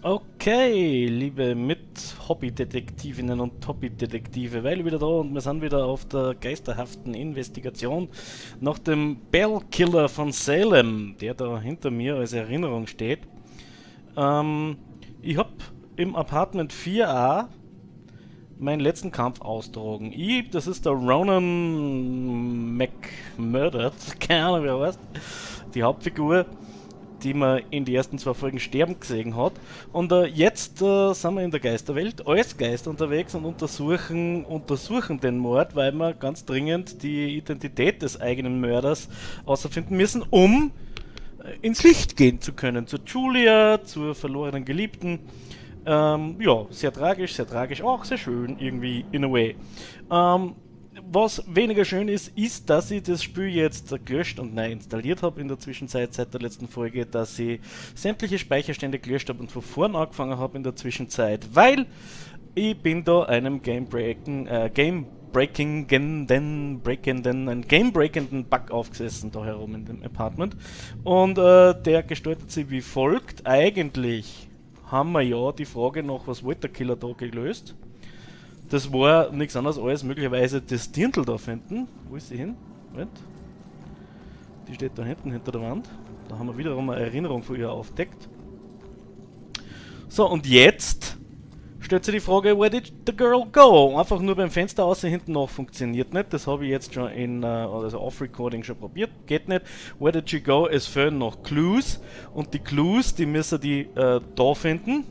Okay, liebe Mit-Hobby-Detektivinnen und Hobby-Detektive, weil wieder da und wir sind wieder auf der geisterhaften Investigation nach dem Bell-Killer von Salem, der da hinter mir als Erinnerung steht. Ich habe im Apartment 4a meinen letzten Kampf austragen. Das ist der Ronan McMurdered, keine Ahnung, wer heißt, die Hauptfigur, die man in die ersten 2 Folgen sterben gesehen hat. Und jetzt sind wir in der Geisterwelt als Geister unterwegs und untersuchen den Mord, weil wir ganz dringend die Identität des eigenen Mörders herausfinden müssen, um ins Licht gehen zu können. Zur Julia, zur verlorenen Geliebten. Ja, sehr tragisch, auch sehr schön irgendwie in a way. Was weniger schön ist, dass ich das Spiel jetzt gelöscht und neu installiert habe in der Zwischenzeit seit der letzten Folge, dass ich sämtliche Speicherstände gelöscht habe und von vorn angefangen habe in der Zwischenzeit, weil ich bin da einem game-breakenden Bug aufgesessen da herum in dem Apartment und der gestaltet sich wie folgt. Eigentlich haben wir ja die Frage nach, was wollte der Killer da, gelöst. Das war nichts anderes als möglicherweise das Dirndl da finden. Wo ist sie hin? Moment. Die steht da hinten hinter der Wand. Da haben wir wiederum eine Erinnerung von ihr aufdeckt. So, und jetzt stellt sich die Frage, where did the girl go? Einfach nur beim Fenster außen hinten noch funktioniert nicht. Das habe ich jetzt schon in also Off-Recording schon probiert. Geht nicht. Where did she go? Es fehlen noch Clues. Und die Clues, die müssen die da finden.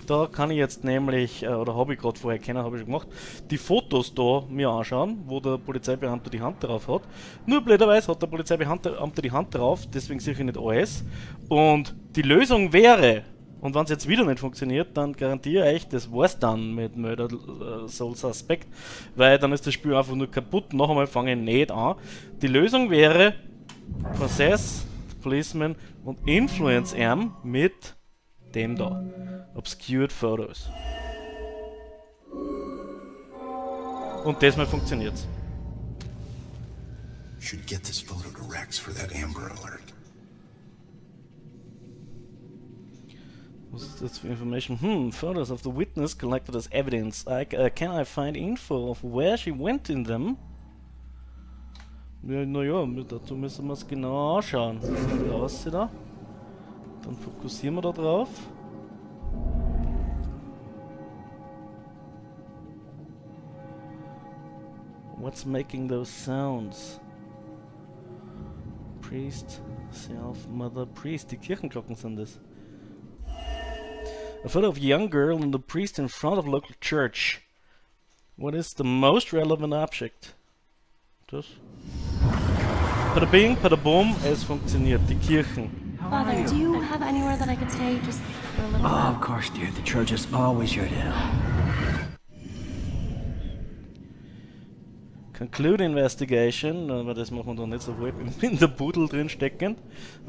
Da kann ich jetzt nämlich, oder habe ich gerade vorher kennen, habe ich schon gemacht, die Fotos da mir anschauen, wo der Polizeibeamte die Hand drauf hat. Nur blöderweise hat der Polizeibeamte die Hand drauf, deswegen sehe ich nicht alles. Und die Lösung wäre, und wenn es jetzt wieder nicht funktioniert, dann garantiere ich, das war's dann mit Murder Soul Suspect, weil dann ist das Spiel einfach nur kaputt. Noch einmal fange ich nicht an. Die Lösung wäre Possess, Policeman und Influence Arm mit dem da. Obscured Photos. Und diesmal funktioniert's. Should get this photo to Rex for that Amber Alert. Was ist das für Information? Photos of the witness collected as evidence. Can I find info of where she went in them? Ja, naja, dazu müssen wir es genau anschauen. Wie aussieht da? Dann fokussieren wir da drauf. What's making those sounds? Priest, self, mother, priest. Die Kirchenglocken sind das. A photo of a young girl and the priest in front of a local church. What is the most relevant object? Das. Pada bing, pada boom, es funktioniert. Die Kirchen. Father, do you have anywhere that I could stay just for a little Oh, while? of course, dear. The church is always your to help. Conclude investigation, aber das machen wir doch nicht so weit in der Pudel drin stecken.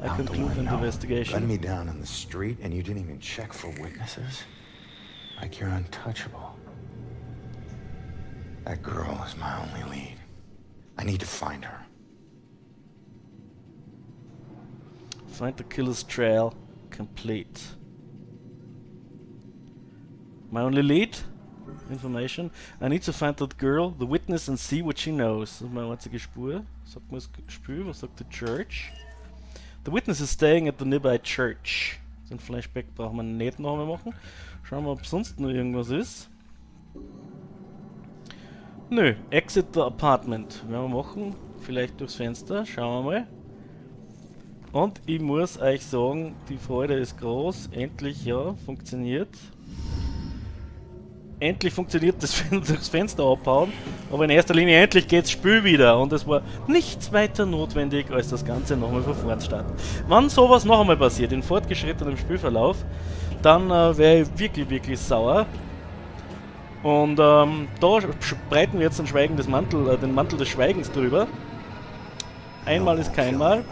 I How do conclude I an know? investigation. Gun me down in the street and you didn't even check for witnesses? Like you're untouchable. That girl is my only lead. I need to find her. Find the killer's trail. Complete. My only lead? Information. I need to find that girl, the witness, and see what she knows. Das ist meine einzige Spur. Sagt man das Spiel? Was sagt die Church? The witness is staying at the nearby church. Den Flashback brauchen wir nicht noch einmal machen. Schauen wir, ob sonst noch irgendwas ist. Nö, exit the apartment. Werden wir machen. Vielleicht durchs Fenster. Schauen wir mal. Und ich muss euch sagen, die Freude ist groß. Endlich, ja, funktioniert. Endlich funktioniert das durchs Fenster abhauen, aber in erster Linie endlich geht's Spiel wieder und es war nichts weiter notwendig, als das Ganze nochmal von vorn zu starten. Wenn sowas noch einmal passiert, in fortgeschrittenem Spielverlauf, dann wäre ich wirklich sauer. Und da breiten wir jetzt den Mantel des Schweigens drüber. Einmal ist kein Mal.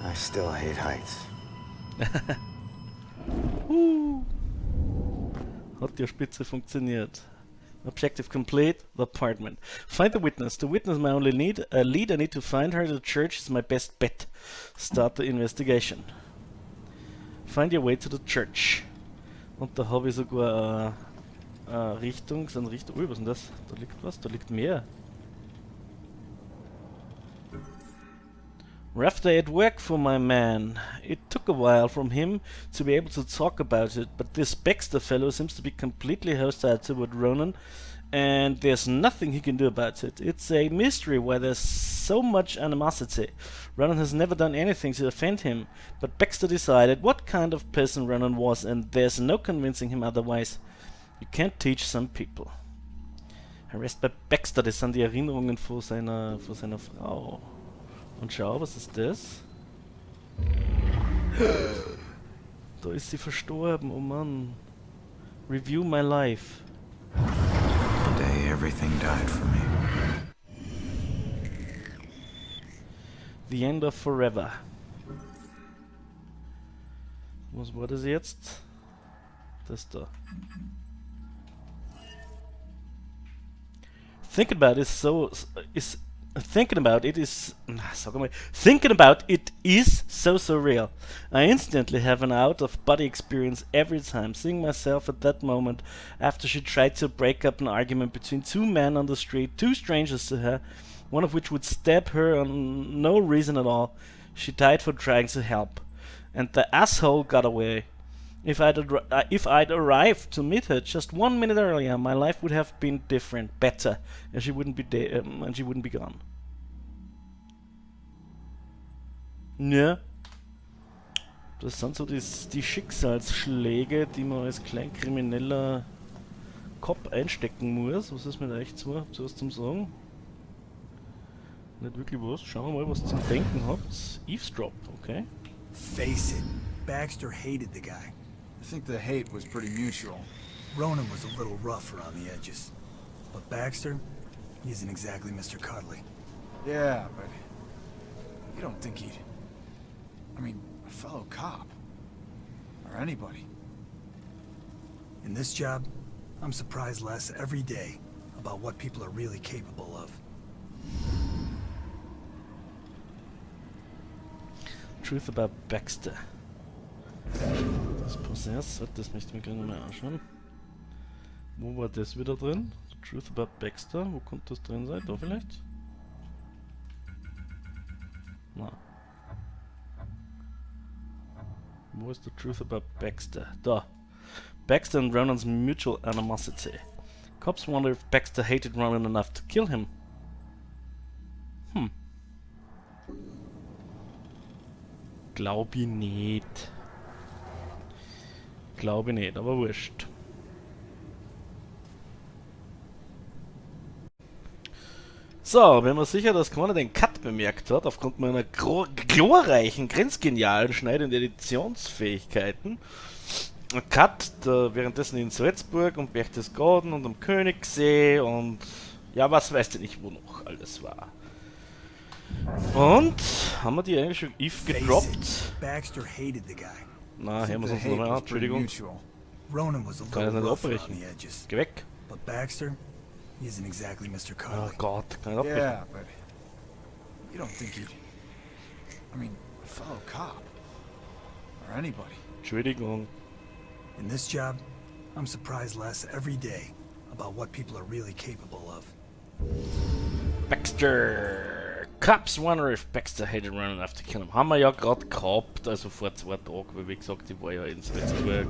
I still hate heights. Hat die Spitze funktioniert. Objective complete, the apartment. Find the witness. The witness is my only lead. I need to find her. The church is my best bet. Start the investigation. Find your way to the church. Und da habe ich sogar Richtung, so eine Richtung. Ui, was ist denn das? Da liegt was, da liegt mehr. Rough day at work for my man. It took a while from him to be able to talk about it, but this Baxter fellow seems to be completely hostile toward Ronan, and there's nothing he can do about it. It's a mystery why there's so much animosity. Ronan has never done anything to offend him, but Baxter decided what kind of person Ronan was, and there's no convincing him otherwise. You can't teach some people. Harassed by Baxter, das sind die Erinnerungen von seiner Frau. Und schau, was ist das? Da ist sie verstorben, oh Mann. Review my life. The day everything died for me. The end of forever. Was war das jetzt? Das da. Thinking about it is so surreal. I instantly have an out-of-body experience every time, seeing myself at that moment after she tried to break up an argument between two men on the street, two strangers to her, one of which would stab her on no reason at all. She died for trying to help, and the asshole got away. If I'd arrived to meet her just 1 minute earlier, my life would have been different, better, and she wouldn't be gone. Ja. Das sind so die Schicksalsschläge, die man als kleinkrimineller Cop einstecken muss. Was ist mit euch zwei? Habt ihr was zum Sagen? Nicht wirklich was. Schauen wir mal, was ihr zum Denken habt. Eavesdrop, okay. Face it, Baxter hated the guy. I think the hate was pretty mutual. Ronan was a little rough around the edges. But Baxter, he isn't exactly Mr. Cuddly. Yeah, but you don't think he'd... I mean, a fellow cop. Or anybody. In this job, I'm surprised less every day about what people are really capable of. Truth about Baxter. Das Possess, das möchte ich mir gerne mal anschauen. Wo war das wieder drin? The Truth about Baxter, wo kommt das drin sein? Da vielleicht? Na. Wo ist the Truth about Baxter? Da. Baxter and Ronan's mutual animosity. Cops wonder if Baxter hated Ronan enough to kill him. Glaub ich nicht. Glaube nicht, aber wurscht. So, bin mir sicher, dass keiner den Cut bemerkt hat, aufgrund meiner glorreichen, grenzgenialen Schneid- und Editionsfähigkeiten. Ein Cut, währenddessen in Salzburg und Berchtesgaden und am Königssee und ja, was weiß ich nicht, wo noch alles war. Und haben wir die eigentlich schon Eve gedroppt? Baxter hated the guy. Na, hören wir uns nochmal an, Entschuldigung. Ronan was a Kann ich little nicht rough around abbrechen. the edges. Geh weg. But Baxter, he isn't exactly Mr. Oh Cuddly. Gott, kann ich abbrechen. Yeah, but you don't think he'd... I mean, a fellow cop. Or anybody. Entschuldigung. In this job, I'm surprised less every day about what people are really capable of. Baxter! Cops wonder if Baxter hated Ronan enough to kill him. Haben wir ja gerade gehabt, also vor 2 Tagen, weil wie gesagt, ich war ja in Salzburg.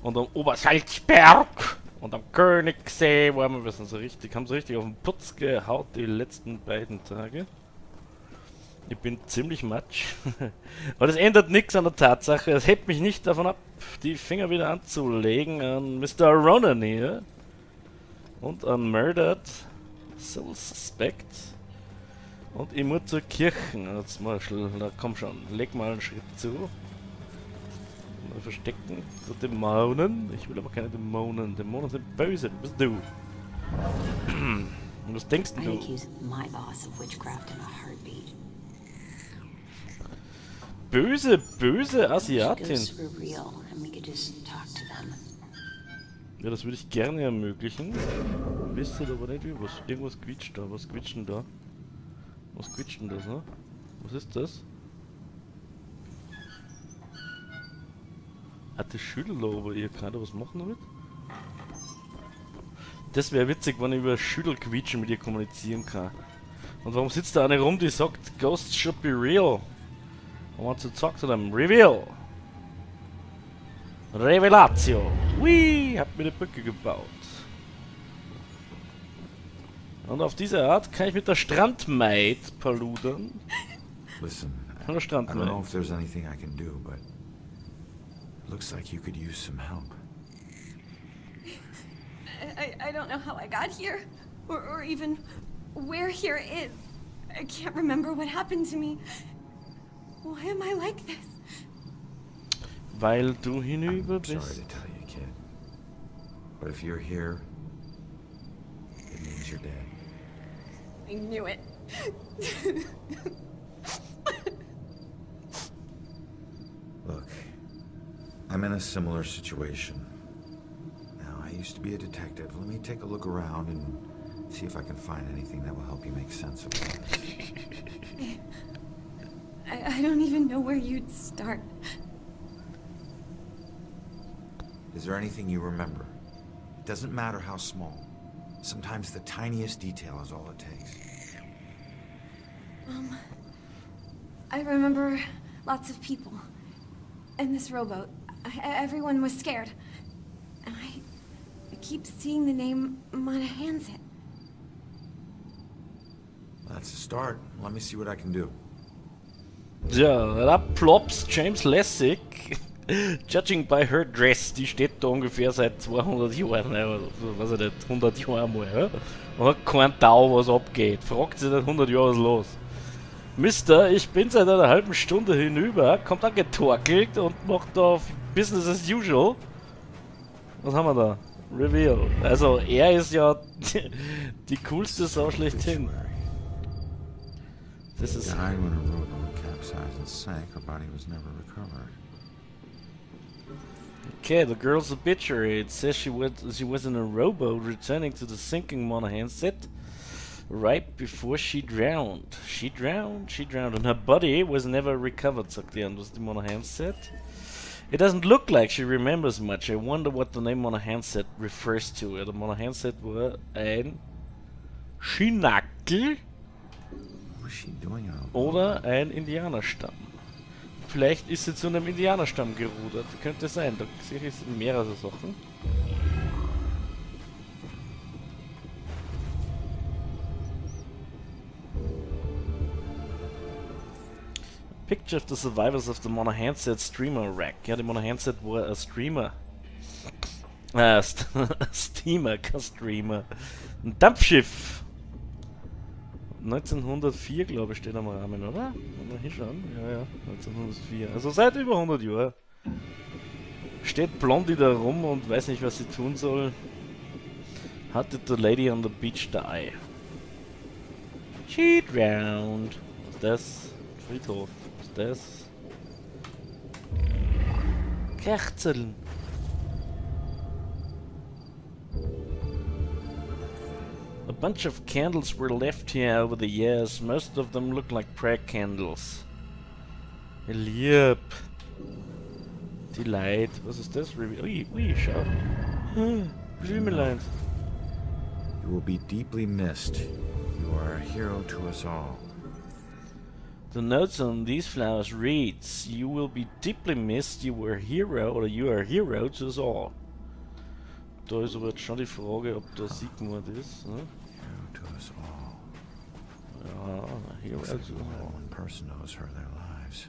Und am Obersalzberg und am Königssee waren wir so richtig, haben so richtig auf den Putz gehaut die letzten beiden Tage. Ich bin ziemlich matsch. Aber das ändert nichts an der Tatsache, es hebt mich nicht davon ab, die Finger wieder anzulegen an Mr. Ronan hier. Und an Murdered Soul Suspect. Und ich muss zur Kirche. Jetzt mal, na komm schon, leg mal einen Schritt zu. Mal verstecken. So Dämonen. Ich will aber keine Dämonen. Dämonen sind böse. Du bist du. Und was denkst I'd du? accuse my boss of witchcraft in a heartbeat. Böse, böse Asiatin. Ghosts were real and we could just talk to them. Ja, das würde ich gerne ermöglichen. Wisst ihr aber nicht wie? Was, irgendwas quietscht da. Was quietscht denn da? Was quietscht denn das, ne? Was ist das? Hat die Schüler da aber ihr gerade was machen damit? Das wäre witzig, wenn ich über Schüttelquietschen mit ihr kommunizieren kann. Und warum sitzt da eine rum, die sagt, Ghosts should be real? I want to talk to them. Reveal! Revelatio! Whee! Hab mir eine Brücke gebaut. Und auf diese Art kann ich mit der Strandmaid paludern. Listen, Hallo I don't know Strandmaid. if there's anything I can do, but it looks like you could use some help. I don't know how I got here, or even where here is. I can't remember what happened to me. Why am I like this? Weil du hinüber I'm sorry bist. to tell you, kid. But if you're here, it means you're dead. I knew it. Look, I'm in a similar situation. Now, I used to be a detective. Let me take a look around and see if I can find anything that will help you make sense of this. I don't even know where you'd start. Is there anything you remember? It doesn't matter how small. Sometimes the tiniest detail is all it takes. I remember lots of people. And this rowboat. Everyone was scared. And I keep seeing the name Monahansit. That's a start. Let me see what I can do. Ja, da plops James Lessig. Judging by her dress, die steht da ungefähr seit 200 Jahren, ne, oder weiß ich nicht, 100 Jahre mal, ja? Und hat kein Tau, was abgeht. Fragt sie seit 100 Jahren, was los. Mister, ich bin seit einer halben Stunde hinüber, kommt angetorkelt und macht da Business as usual. Was haben wir da? Reveal. Also, er ist ja die coolste Sau schlechthin. Das She ist... died when her rowboat capsized and sank. Her body was never recovered. Okay, the girl's obituary. It says she was in a rowboat returning to the sinking Monahansit right before she drowned. She drowned, and her body was never recovered, sagt die an, was die Monahansit. It doesn't look like she remembers much. I wonder what the name Monahansit refers to. Ja, der Monahansit war ein Schinackel What was she doing out? oder ein Indianerstamm. Vielleicht ist sie zu einem Indianerstamm gerudert. Könnte sein. Da sehe ich mehrere Sachen. Picture of the survivors of the Monahansit streamer wreck. Ja, die Monahansit war ein Streamer. Steamer, kein Streamer. Ein Dampfschiff. 1904, glaube ich, steht am Rahmen, oder? Mal hinschauen. Ja, 1904. Also seit über 100 Jahren. Steht Blondie da rum und weiß nicht, was sie tun soll. How did the lady on the beach die? She drowned. Was ist das? Friedhof. Was ist das? Kerzeln. A bunch of candles were left here over the years. Most of them look like prayer candles. Lieb. Die Leid. Was ist das? Ui, schau. Blümelein. You will be deeply missed. You are a hero to us all. The notes on these flowers reads, "You will be deeply missed. You were a hero, oder you are a hero to us all." Da ist aber jetzt schon die Frage, ob da Sigmund ist. Ne? Hero to us all. Ja, a hero Looks to like us more than all. one person owes her their lives.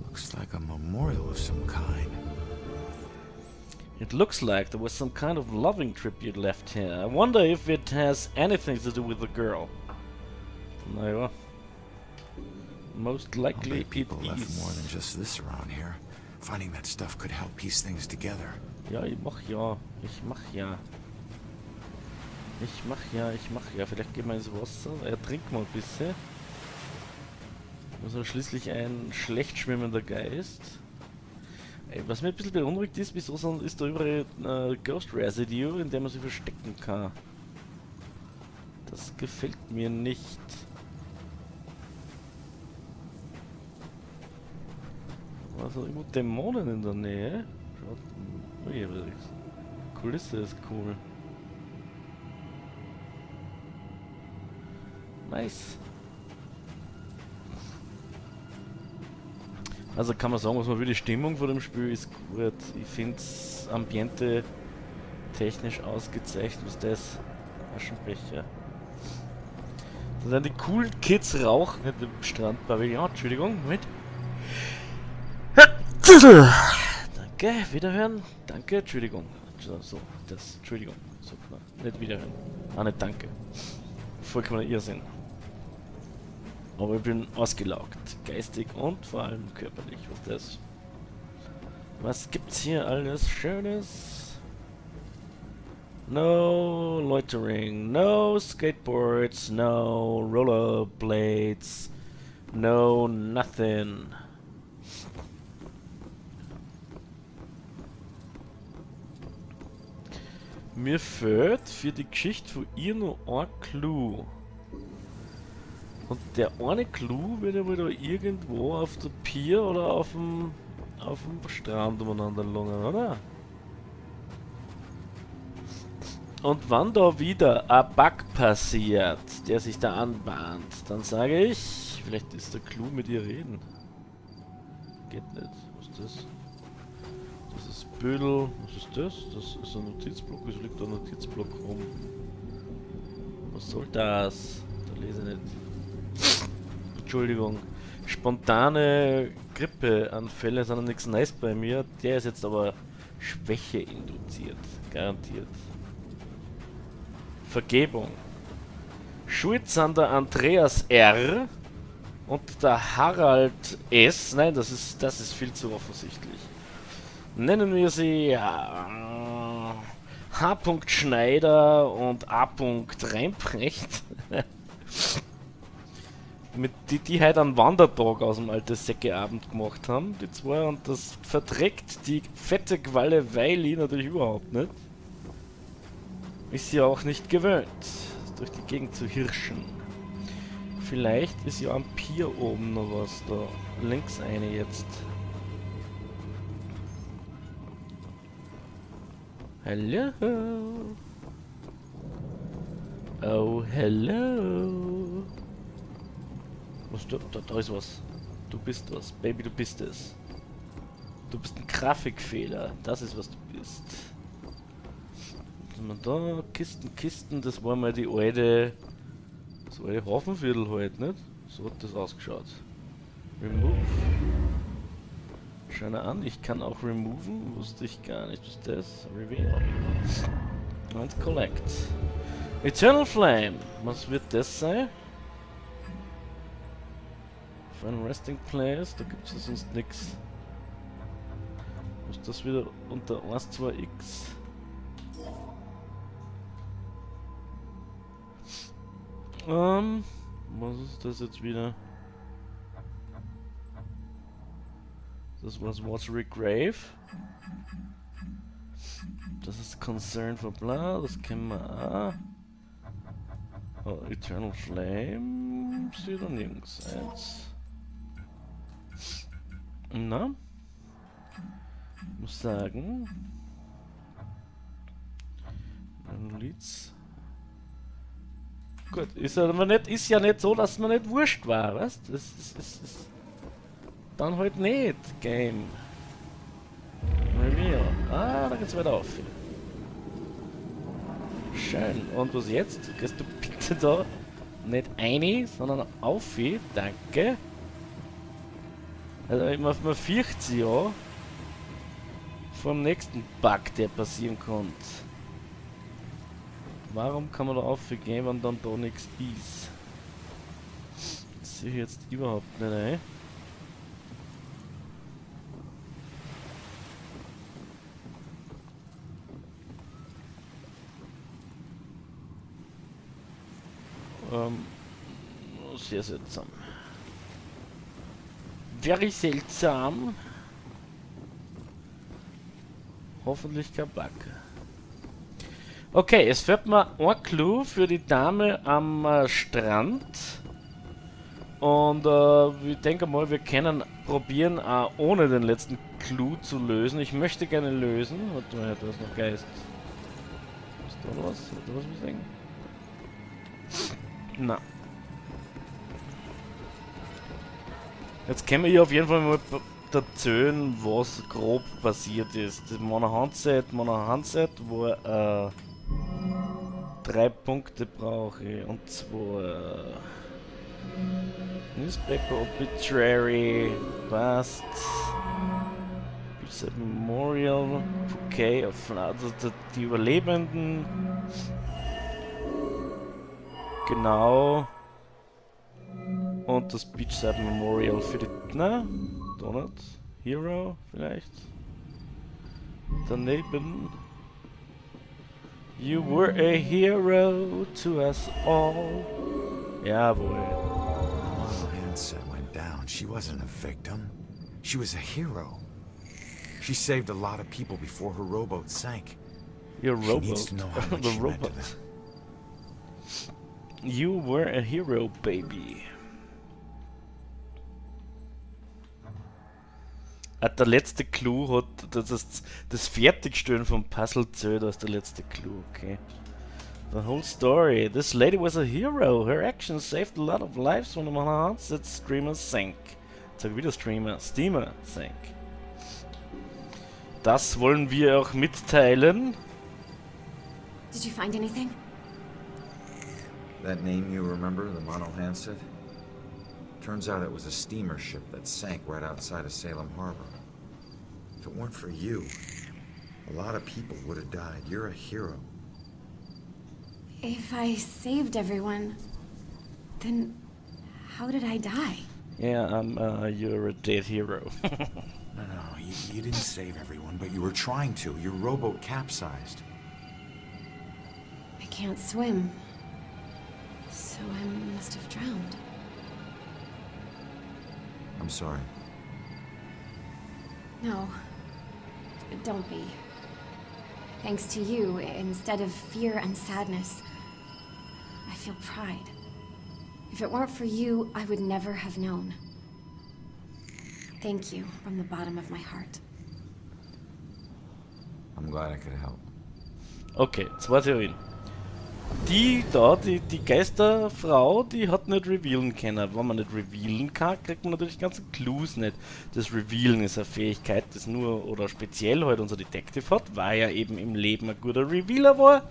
Looks like a memorial of some kind. It looks like there was some kind of loving tribute left here. I wonder if it has anything to do with the girl. Naja. Most I'll likely bet people it left more than is. just this around here. Finding that stuff could help piece things together. Ja, ich mach ja. Vielleicht gehen wir ins Wasser. Trinken wir ein bisschen. Also schließlich ein schlecht schwimmender Geist. Ey, was mir ein bisschen beunruhigt ist, wieso ist da überall Ghost Residue, in der man sich verstecken kann. Das gefällt mir nicht. Also irgendwo Dämonen in der Nähe. Schaut. Oh je, die Kulisse ist cool. Nice. Also kann man sagen, was man will, die Stimmung von dem Spiel ist gut. Ich finde es Ambiente technisch ausgezeichnet, was das Aschenbecher. Da sind die coolen Kids rauchen nicht im Strandpavillon. Entschuldigung, Moment. Danke, wiederhören. Danke, Entschuldigung. So, das, Entschuldigung. So, nicht wiederhören. Ah, nicht danke. Vollkommener Irrsinn. Aber ich bin ausgelaugt. Geistig und vor allem körperlich. Was gibt's hier alles Schönes? No loitering, no skateboards, no rollerblades, no nothing. Mir fehlt für die Geschichte von ihr noch ein Clou. Und der eine Clou wird ja wohl da irgendwo auf der Pier oder auf dem Strand umeinander lungen, oder? Und wenn da wieder ein Bug passiert, der sich da anbahnt, dann sage ich, vielleicht ist der Clou mit ihr reden. Geht nicht. Was ist das? Das ist Bödel. Was ist das? Das ist ein Notizblock. Wieso liegt da ein Notizblock rum? Was soll das? Da lese ich nicht. Entschuldigung. Spontane Grippeanfälle sind nichts Nice bei mir. Der ist jetzt aber Schwäche induziert. Garantiert. Vergebung. Schuld sind der Andreas R. und der Harald S. Nein, das ist viel zu offensichtlich. Nennen wir sie H. Schneider und A. Reinprecht. Die heute einen Wandertag aus dem alten Säckeabend gemacht haben, die zwei, und das verträgt die fette Qualle Weily natürlich überhaupt nicht. Ist sie auch nicht gewöhnt, durch die Gegend zu hirschen. Vielleicht ist ja am Pier oben noch was da. Links eine jetzt. Hallo. Oh, hello. Was, da ist was. Du bist was. Baby, du bist es. Du bist ein Grafikfehler. Das ist, was du bist. Was haben wir da? Kisten. Das war mal die alte... Das alte Hafenviertel halt, nicht? So hat das ausgeschaut. Remove. Schau mal an, ich kann auch removen. Wusste ich gar nicht. Was ist das? Reveal. Und collect. Eternal Flame. Was wird das sein? Final Resting Place. Da gibt es ja sonst nichts. Ist das wieder unter 1, 2x? Was ist das jetzt wieder? Das war das Watery Grave. Das ist Concern for bla, das kennen wir auch. Oh, Eternal Flame. Sieht da nirgends eins. Na? Muss sagen. Leads. Gut, ist ja nicht so, dass man nicht wurscht war, weißt? Das ist dann halt nicht Game. Reveal. Ah, da geht's weiter auf. Schön. Und was jetzt? Gehst du bitte da nicht eine, sondern auf? Danke. Also man fürchtet sie ja vor dem nächsten Bug, der passieren kann. Warum kann man da aufgehen, wenn dann da nichts ist? Das sehe ich jetzt überhaupt nicht ein. Sehr seltsam. Very seltsam. Hoffentlich kein Bug. Okay, es fällt mir ein Clou für die Dame am Strand. Und ich denke mal, wir können probieren, auch ohne den letzten Clou zu lösen. Ich möchte gerne lösen. Warte mal, da ist noch Geist. Ist da was? Hat da was sagen? Na. Jetzt können wir hier auf jeden Fall mal erzählen, was grob passiert ist. Das Handset, wo 3 Punkte brauche ich. Und zwar Newspaper Obituary, passt. Memorial, okay, also die Überlebenden. Genau. Und das Beachside Memorial für die. Na? Donut? Hero vielleicht? Daneben. You were a hero to us all. Jawohl. Mama Hanset went down. She wasn't a victim. She was a hero. She saved a lot of people before her rowboat sank. Your She rowboat. needs to know how much The she meant to robot. them. You were a hero, baby. Der letzte Clou hat das Fertigstellen vom Puzzle zählt als der letzte Clou, okay. The whole story. This lady was a hero. Her actions saved a lot of lives when the Handset streamer sank. Sag wieder Steamer sank. Das wollen wir auch mitteilen. Did you find anything? That name you remember, the Mono Hanset? Turns out it was a steamer ship that sank right outside of Salem Harbor. If it weren't for you, a lot of people would have died. You're a hero. If I saved everyone, then how did I die? Yeah, you're a dead hero. No, you didn't save everyone, but you were trying to. Your rowboat capsized. I can't swim, so I must have drowned. I'm sorry. No, don't be. Thanks to you, instead of fear and sadness, I feel pride. If it weren't for you, I would never have known. Thank you from the bottom of my heart. I'm glad I could help. Okay, 2 Theorien. Die Geisterfrau, die hat nicht revealen können. Wenn man nicht revealen kann, kriegt man natürlich die ganzen Clues nicht. Das Revealen ist eine Fähigkeit, das nur oder speziell halt unser Detective hat, weil er eben im Leben ein guter Revealer war.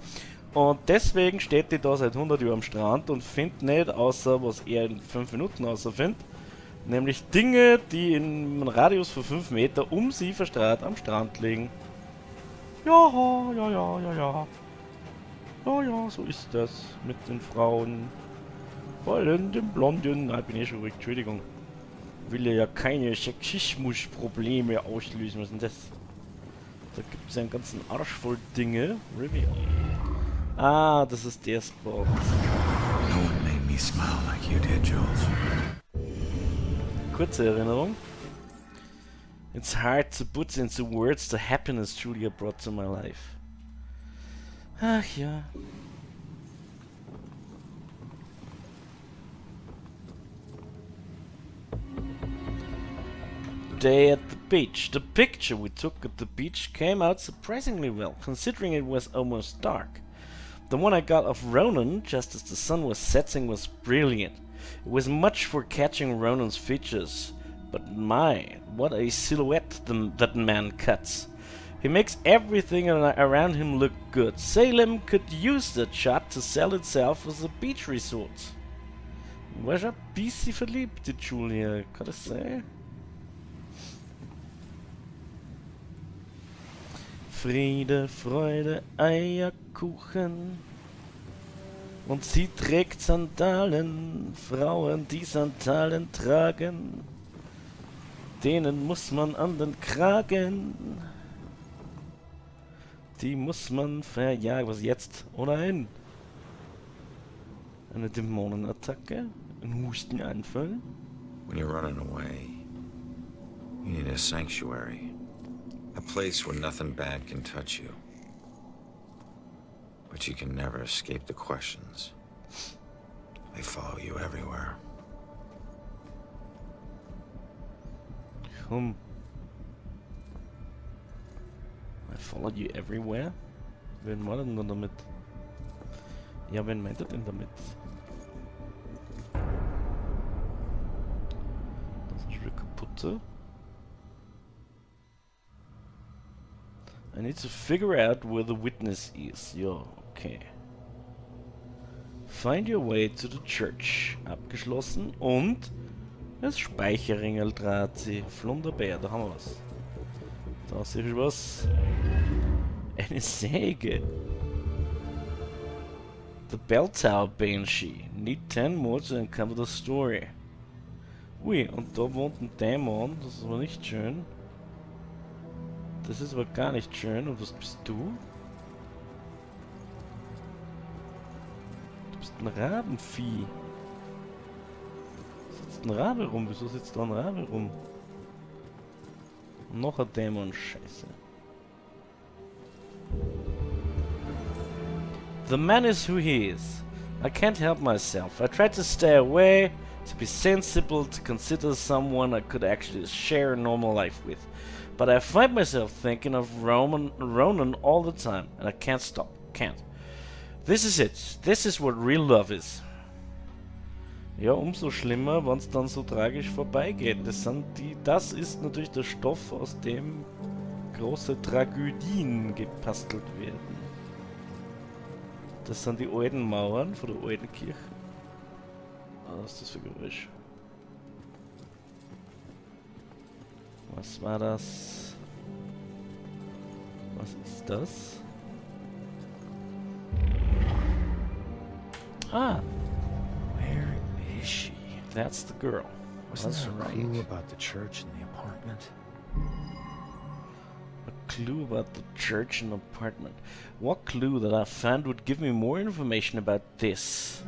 Und deswegen steht die da seit 100 Jahren am Strand und findet nicht, außer was er in 5 Minuten außerfindet, nämlich Dinge, die in einem Radius von 5 Meter um sie verstrahlt am Strand liegen. Ja. Ja, so ist das mit den Frauen. Vor allem den Blonden. Nein, bin ich schon ruhig, Entschuldigung. Will ja keine Sexismus-Probleme auslösen. Was ist denn das? Da gibt es ja einen ganzen Arsch voll Dinge. Reveal. Ah, das ist der Spot. No one made me smile like you did, Jules. Kurze Erinnerung. It's hard to put into words the happiness Julia brought to my life. Ach ja. Day at the beach. The picture we took at the beach came out surprisingly well, considering it was almost dark. The one I got of Ronan just as the sun was setting was brilliant. It was much for catching Ronan's features, but my, what a silhouette that man cuts. He makes everything around him look good. Salem could use that shot to sell itself as a beach resort. Was er ein bisschen verliebt, die Julia? Kann das sein? Friede, Freude, Eierkuchen. Und sie trägt Sandalen. Frauen, die Sandalen tragen, denen muss man an den Kragen. Die muss man verjagen. Was jetzt? Oh nein! Eine Dämonenattacke? Ein Hustenanfall? When you're running away, you need a sanctuary. A place where nothing bad can touch you. But you can never escape the questions. They follow you everywhere. komm. I followed you everywhere? Wen meint er denn damit? Ja, wen meint er denn damit? Das ist schon wieder kaputt. I need to figure out where the witness is. Ja, okay. Find your way to the church. Abgeschlossen. Und das Speicherringel dreht sie. Flunderbär, da haben wir was. Da sehe ich was. Eine Säge. The Bell Tower Banshee. Need 10 more to uncover the story. Ui, und da wohnt ein Dämon. Das ist aber nicht schön. Das ist aber gar nicht schön. Und was bist du? Du bist ein Rabenvieh. Sitzt ein Rabe rum? Wieso sitzt da ein Rabe rum? Und noch ein Dämon. Scheiße. The man is who he is. I can't help myself. I try to stay away, to be sensible, to consider someone I could actually share a normal life with. But I find myself thinking of Ronan all the time, and I can't stop. Can't. This is it. This is what real love is. Ja, umso schlimmer, wenn es dann so tragisch vorbeigeht. Das ist natürlich der Stoff, aus dem große Tragödien gebastelt werden. Das sind die alten Mauern von der alten Kirche. Was ist das für Geräusch? Was war das? Was ist das? Ah! Where is she? That's the girl. Wasn't That's there a right. clue about the church and the apartment? A clue about the church and apartment. What clue that I found would give me more information about this?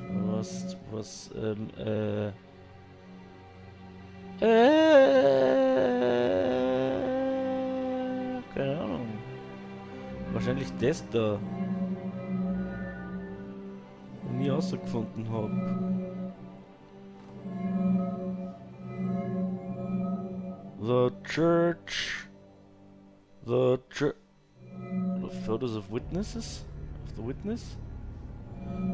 Keine Ahnung. Wahrscheinlich das da. Nie herausgefunden habe. The church. The photos of witnesses? Of the witness?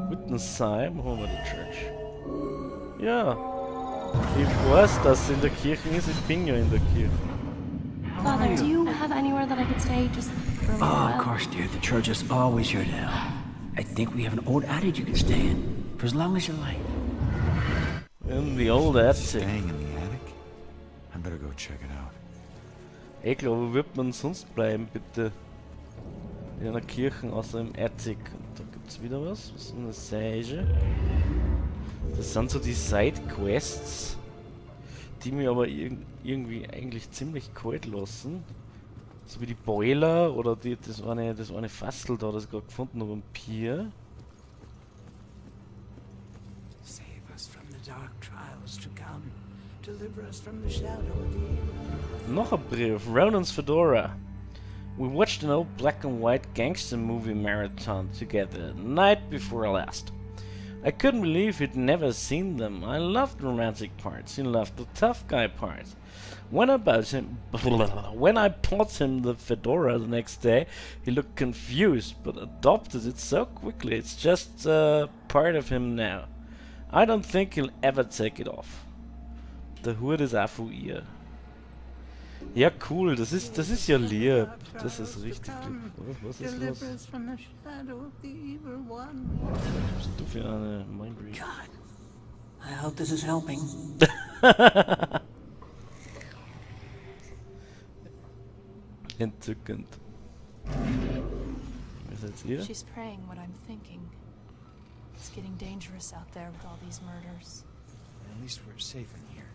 Witness sign? Wo haben wir die Church? Ja. Ich weiß, dass sie in der Kirche ist. Ich bin ja in der Kirche. Father, do you have anywhere that I could stay just for a little Oh, while? of course, dear. The church is always your town. I think we have an old attic you can stay in for as long as you like. In the old attic. Staying in the attic? I better go check it out. Ich glaube, wo wird man sonst bleiben, bitte? In einer Kirche außer im Attic. Und da gibt's wieder was. Was ist eine Sage? Das sind so die Side-Quests, die mir aber irgendwie eigentlich ziemlich kalt lassen. So wie die Boiler oder das war eine Fassel da, das ich gerade gefunden habe am Pier. Save us from the dark trials to come. Deliver us from the shadow of evil. Noch ein Brief. Ronan's Fedora. We watched an old black and white gangster movie marathon together, the night before last. I couldn't believe he'd never seen them. I loved the romantic parts. He loved the tough guy parts. When I bought him the fedora the next day, he looked confused, but adopted it so quickly. It's just part of him now. I don't think he'll ever take it off. Der Hut ist auch von ihr. Ja, cool, das ist ja lieb. Das ist richtig lieb. Was ist los? Deliver us from the shadow of the evil one. Was bist du für eine Mindread? God, I hope this is helping. Entzückend. Was seid ihr? She's praying what I'm thinking. It's getting dangerous out there with all these murders. At least we're safe in here.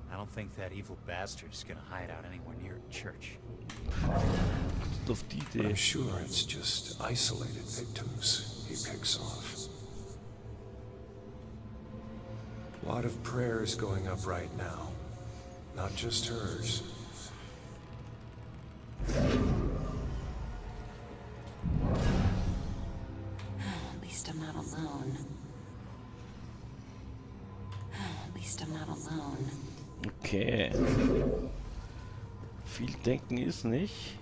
I don't think that evil bastard is gonna hide out anywhere near a church. Auf die I'm Idee. sure it's just isolated victims he picks off. A lot of prayers going up right now. Not just hers. At least I'm not alone. At least I'm not alone. Okay. Viel denken ist nicht.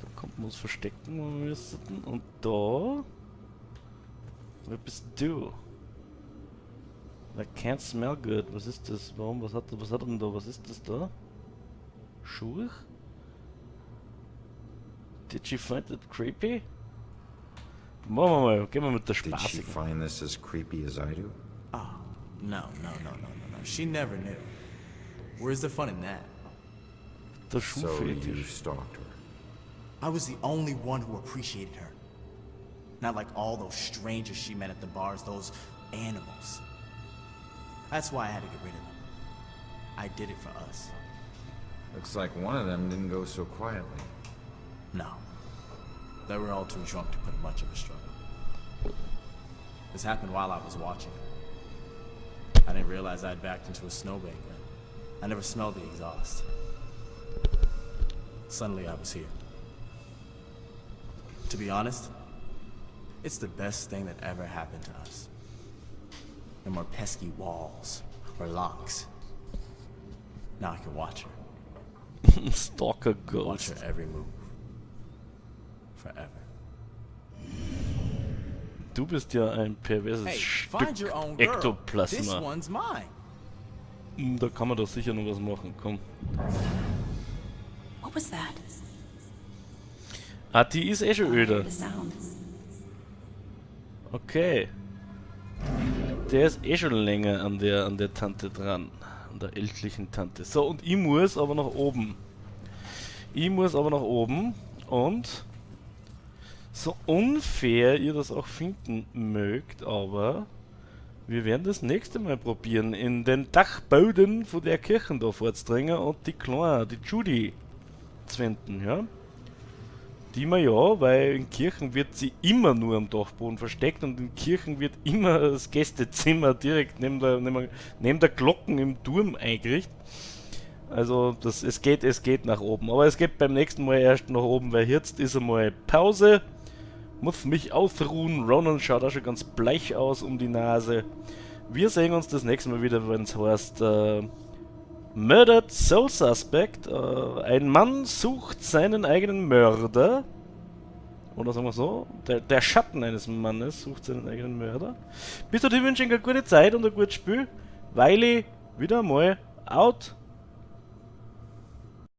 Da kommt man uns verstecken, wo wir müssten. Und da... Wer bist du? I can't smell good. Was ist das? Warum? Was hat er denn da? Was ist das da? Schuhe? Did she find it creepy? Machen wir mal. Gehen wir mit der Did she spaßigen. find this as creepy as I do? Oh, no. She never knew. Where's the fun in that? Der So you Schuhfetisch. stalked her. I was the only one who appreciated her. Not like all those strangers she met at the bars, those animals. That's why I had to get rid of them. I did it for us. Looks like one of them didn't go so quietly. No. They were all too drunk to put much of a struggle. This happened while I was watching her. I didn't realize I'd backed into a snowbank. I never smelled the exhaust. Suddenly I was here. To be honest, it's the best thing that ever happened to us. No more pesky walls or locks. Now I can watch her. Stalker Watch Ghost. her every move. Forever. Du bist ja ein perverses Hey, Stück find your own girl. This Ektoplasma. one's mine. Da kann man doch sicher noch was machen, komm. What was that? Ah, die ist eh schon öde. The sound. Okay. Der ist eh schon länger an der Tante dran. An der ältlichen Tante. So, und ich muss aber nach oben. Und so unfair ihr das auch finden mögt, aber wir werden das nächste Mal probieren, in den Dachboden von der Kirche da vorzudringen und die Kleine, die Judy zu finden, ja. Die man ja, weil in Kirchen wird sie immer nur am Dachboden versteckt und in Kirchen wird immer das Gästezimmer direkt neben der Glocken im Turm eingerichtet. Also es geht nach oben. Aber es geht beim nächsten Mal erst nach oben, weil jetzt ist einmal Pause. Muss mich ausruhen. Ronan schaut auch schon ganz bleich aus um die Nase. Wir sehen uns das nächste Mal wieder, wenn es heißt Murdered Soul Suspect. Ein Mann sucht seinen eigenen Mörder. Oder sagen wir so, der Schatten eines Mannes sucht seinen eigenen Mörder. Bis dahin wünsche ich eine gute Zeit und ein gutes Spiel. Weily, wieder mal out.